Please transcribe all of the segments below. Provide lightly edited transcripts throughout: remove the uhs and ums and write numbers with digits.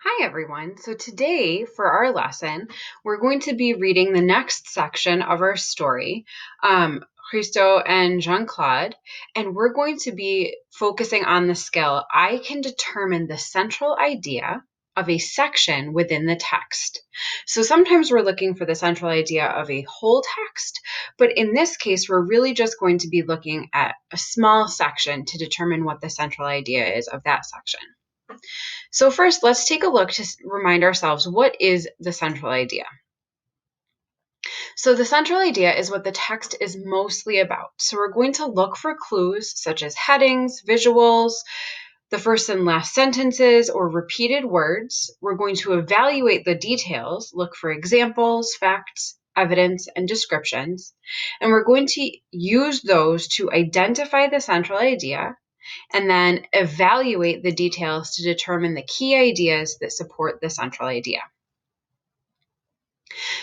Hi everyone. So today for our lesson, we're going to be reading the next section of our story, Christo and Jean-Claude, and we're going to be focusing on the skill, I can determine the central idea of a section within the text. So sometimes we're looking for the central idea of a whole text, but in this case, we're really just going to be looking at a small section to determine what the central idea is of that section. So first, let's take a look to remind ourselves, what is the central idea? So the central idea is what the text is mostly about. So we're going to look for clues such as headings, visuals, the first and last sentences, or repeated words. We're going to evaluate the details, look for examples, facts, evidence, and descriptions. And we're going to use those to identify the central idea and then evaluate the details to determine the key ideas that support the central idea.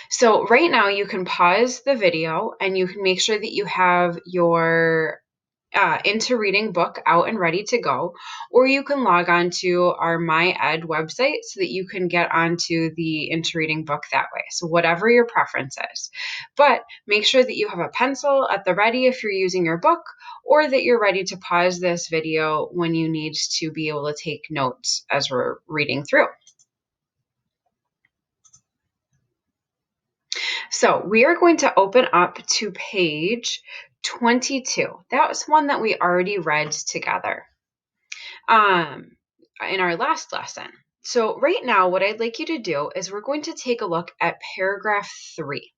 So right now you can pause the video and you can make sure that you have your Into Reading book out and ready to go, or you can log on to our MyEd website so that you can get onto the Into Reading book that way. So whatever your preference is. But make sure that you have a pencil at the ready if you're using your book, or that you're ready to pause this video when you need to be able to take notes as we're reading through. So we are going to open up to page 22. That was one that we already read together in our last lesson. So right now, what I'd like you to do is we're going to take a look at paragraph 3.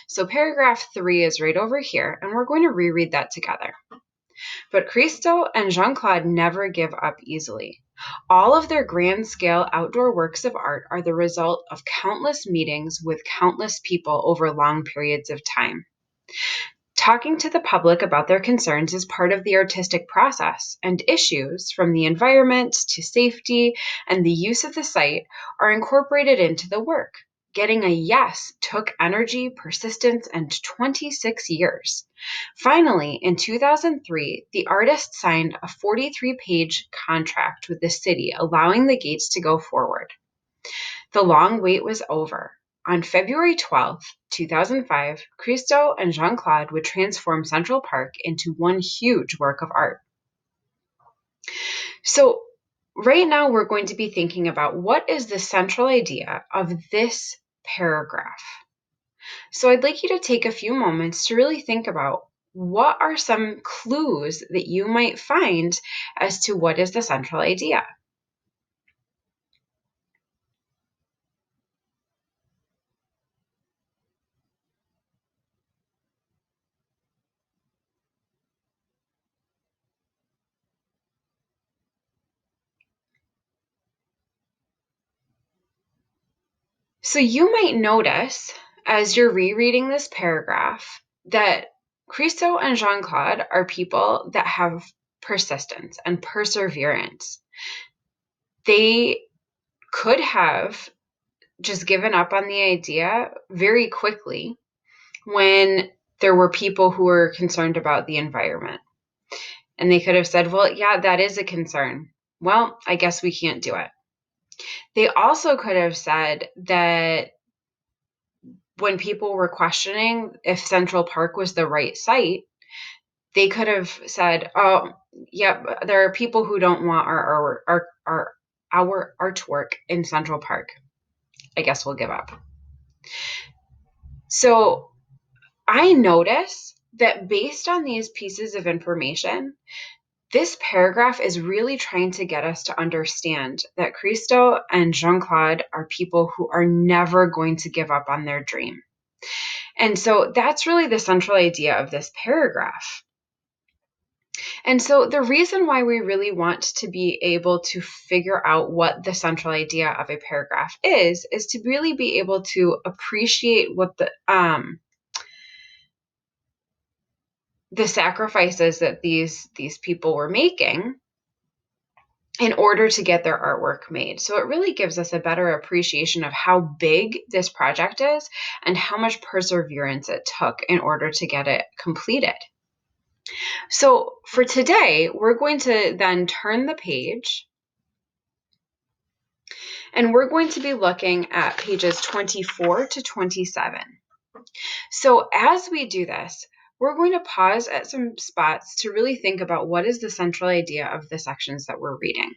So paragraph 3 is right over here, and we're going to reread that together. But Christo and Jean-Claude never give up easily. All of their grand-scale outdoor works of art are the result of countless meetings with countless people over long periods of time. Talking to the public about their concerns is part of the artistic process, and issues from the environment to safety and the use of the site are incorporated into the work. Getting a yes took energy, persistence, and 26 years. Finally, in 2003, the artist signed a 43-page contract with the city, allowing the gates to go forward. The long wait was over. On February 12th, 2005, Christo and Jean-Claude would transform Central Park into one huge work of art. So right now we're going to be thinking about what is the central idea of this paragraph. So I'd like you to take a few moments to really think about what are some clues that you might find as to what is the central idea. So you might notice as you're rereading this paragraph that Christo and Jean-Claude are people that have persistence and perseverance. They could have just given up on the idea very quickly when there were people who were concerned about the environment. And they could have said, well, yeah, that is a concern. Well, I guess we can't do it. They also could have said that when people were questioning if Central Park was the right site, they could have said, oh, yep, there are people who don't want our artwork in Central Park. I guess we'll give up. So I notice that based on these pieces of information, this paragraph is really trying to get us to understand that Christo and Jean-Claude are people who are never going to give up on their dream. And so that's really the central idea of this paragraph. And so the reason why we really want to be able to figure out what the central idea of a paragraph is to really be able to appreciate what the sacrifices that these people were making in order to get their artwork made. So it really gives us a better appreciation of how big this project is and how much perseverance it took in order to get it completed. So for today, we're going to then turn the page And we're going to be looking at pages 24 to 27. So as we do this, we're going to pause at some spots to really think about what is the central idea of the sections that we're reading.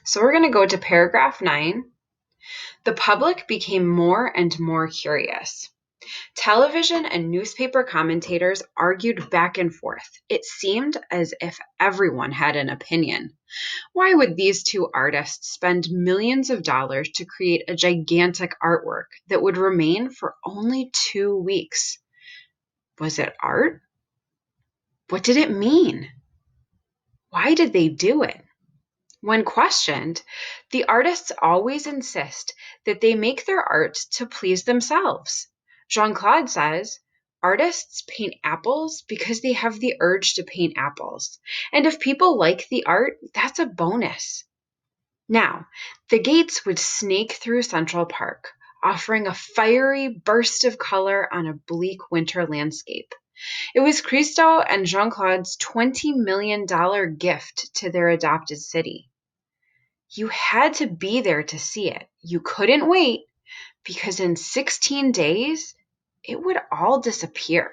So we're going to go to paragraph 9. The public became more and more curious. Television and newspaper commentators argued back and forth. It seemed as if everyone had an opinion. Why would these two artists spend millions of dollars to create a gigantic artwork that would remain for only 2 weeks? Was it art? What did it mean? Why did they do it? When questioned, the artists always insist that they make their art to please themselves. Jean-Claude says, artists paint apples because they have the urge to paint apples. And if people like the art, that's a bonus. Now, the Gates would snake through Central Park, offering a fiery burst of color on a bleak winter landscape. It was Christo and Jean-Claude's $20 million gift to their adopted city. You had to be there to see it. You couldn't wait, because in 16 days, it would all disappear.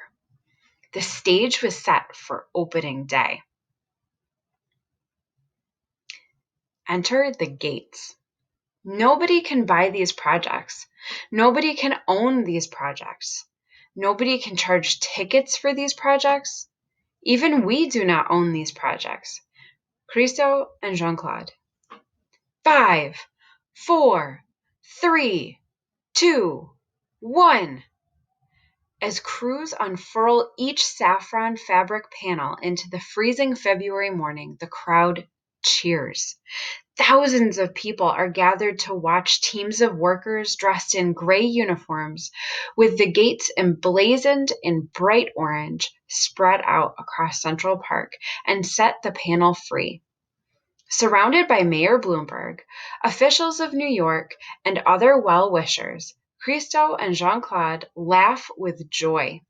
The stage was set for opening day. Enter the Gates. Nobody can buy these projects. Nobody can own these projects. Nobody can charge tickets for these projects. Even we do not own these projects. Christo and Jean-Claude. 5, 4, 3, 2, 1. As crews unfurl each saffron fabric panel into the freezing February morning, the crowd cheers. Thousands of people are gathered to watch teams of workers dressed in gray uniforms with the Gates emblazoned in bright orange spread out across Central Park and set the panel free. Surrounded by Mayor Bloomberg, officials of New York, and other well-wishers, Christo and Jean-Claude laugh with joy.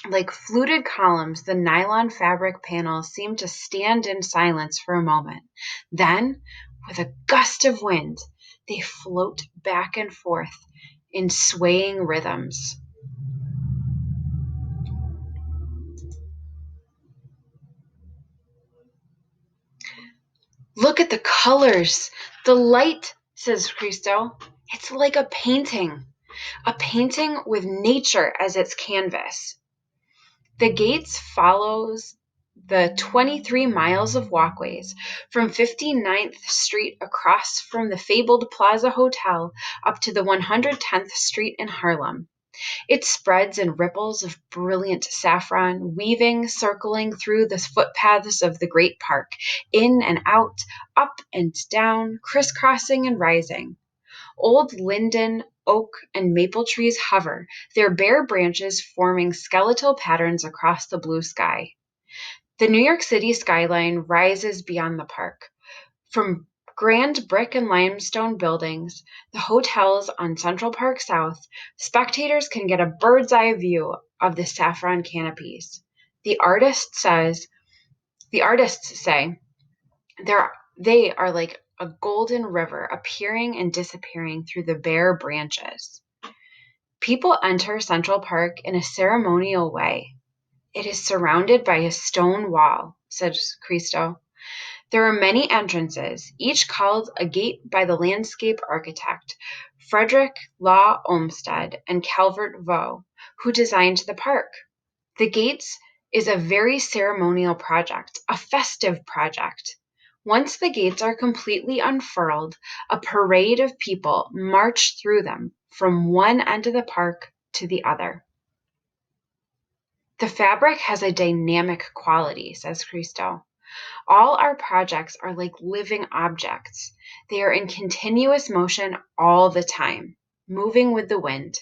Like fluted columns, the nylon fabric panels seem to stand in silence for a moment. Then, with a gust of wind, they float back and forth in swaying rhythms. Look at the colors. The light, says Christo. It's like a painting with nature as its canvas. The Gates follows the 23 miles of walkways from 59th Street across from the fabled Plaza Hotel up to the 110th Street in Harlem. It spreads in ripples of brilliant saffron, weaving, circling through the footpaths of the great park, in and out, up and down, crisscrossing and rising. Old linden, oak, and maple trees hover, their bare branches forming skeletal patterns across the blue sky. The New York City skyline rises beyond the park. From grand brick and limestone buildings, the hotels on Central Park South, spectators can get a bird's eye view of the saffron canopies. The artists say they are like a golden river appearing and disappearing through the bare branches. People enter Central Park in a ceremonial way. It is surrounded by a stone wall, says Christo. There are many entrances, each called a gate by the landscape architect, Frederick Law Olmsted and Calvert Vaux, who designed the park. The Gates is a very ceremonial project, a festive project. Once the gates are completely unfurled, a parade of people march through them from one end of the park to the other. The fabric has a dynamic quality, says Christo. All our projects are like living objects. They are in continuous motion all the time, moving with the wind.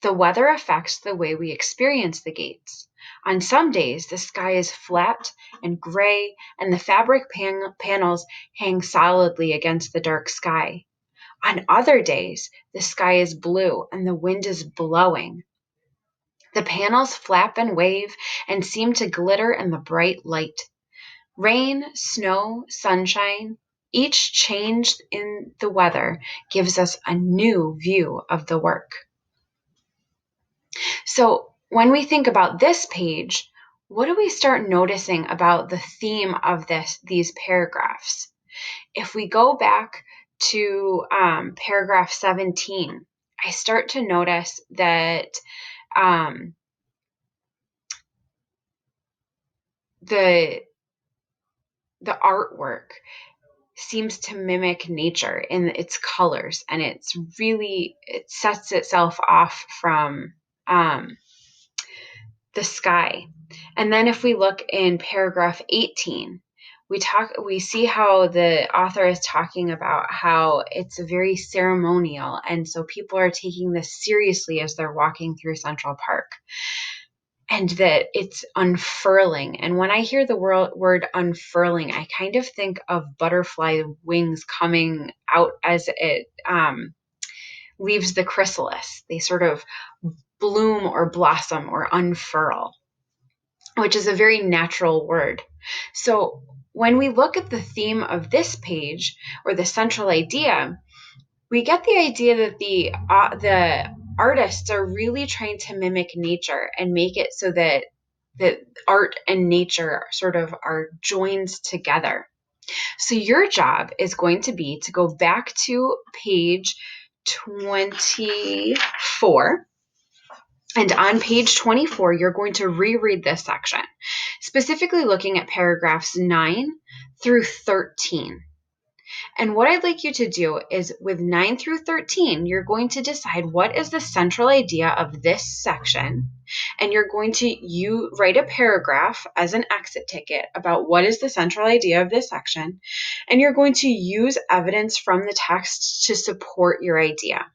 The weather affects the way we experience the Gates. On some days, the sky is flat and gray, and the fabric panels hang solidly against the dark sky. On other days, the sky is blue and the wind is blowing. The panels flap and wave and seem to glitter in the bright light. Rain, snow, sunshine, Each change in the weather gives us a new view of the work. So when we think about this page, what do we start noticing about the theme of these paragraphs? If we go back to paragraph 17, I start to notice that the artwork seems to mimic nature in its colors, and it sets itself off from the sky. And then if we look in paragraph 18, we see how the author is talking about how it's very ceremonial, and so people are taking this seriously as they're walking through Central Park, and that it's unfurling. And when I hear the word unfurling, I kind of think of butterfly wings coming out as it leaves the chrysalis. They sort of bloom or blossom or unfurl, which is a very natural word. So when we look at the theme of this page, or the central idea, we get the idea that the artists are really trying to mimic nature and make it so that art and nature sort of are joined together. So your job is going to be to go back to page 24. And on page 24, you're going to reread this section, specifically looking at paragraphs 9 through 13. And what I'd like you to do is with 9 through 13, you're going to decide what is the central idea of this section. And you're going to write a paragraph as an exit ticket about what is the central idea of this section. And you're going to use evidence from the text to support your idea.